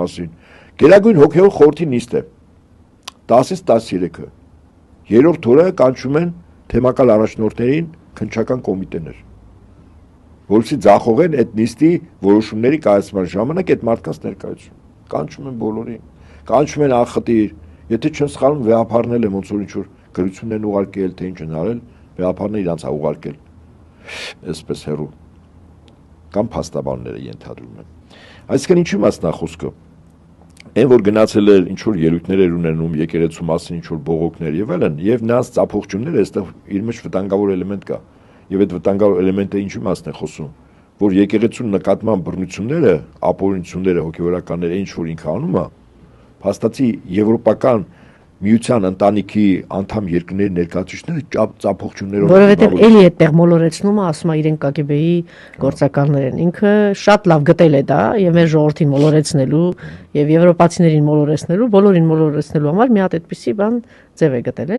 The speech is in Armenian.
մասին։ Գերագույն հոգևոր խորհրդի նիստ է 10-ից 13-ը։ Երրորդ օրը կանչում են թեմակալ առաջնորդներին քննչական կոմիտեներ, որովհետեւ ձախողեն այդ նիստի որոշումների կայացման ժամանակ այդ մարդկանց ներկայություն։ Կանչում են բոլորին, կանչում են ախտիր, եթե չեմ սխալվում վեհապարնել եմ ոնց որ ինչ-որ գրություններն ուղարկել, թե ինչ են արել, վեհապարները իրանց ուղարկել այսպես հեռու կամ փաստաբանները ենթադրում են։ Այսինքն ինչի մասն է խոսքը։ Այն որ գնացել էր ինչ որ ելույթներ էր ունենում եկեղեցու մասին ինչ որ բողոքներ եւ այլն, եւ նրանց ծափողջունները այստեղ իր մեջ վտանգավոր էլեմենտ կա։ Եվ այդ վտանգավոր էլեմենտը ինչի մասն է խոսում, որ եկեղեցու նկատմամբ բռնությունները, ապօրինությունները, հոգեվորականները ինչ որ ինքը անում է, փաստացի եվրոպական միության ընտանիքի անդամ երկրների ներկայացուցիչները ծափողջուններով որովհետև էլի այդտեղ մոլորեցնում է, ասում է իրեն KGB-ի գործակալներ են։ Ինքը շատ լավ գտել է դա եւ մեր ժողովրդին մոլորեցնելու եւ եվրոպացիներին մոլորեցնելու, բոլորին մոլորեցնելու համար մի հատ այդպիսի բան ձև է գտել։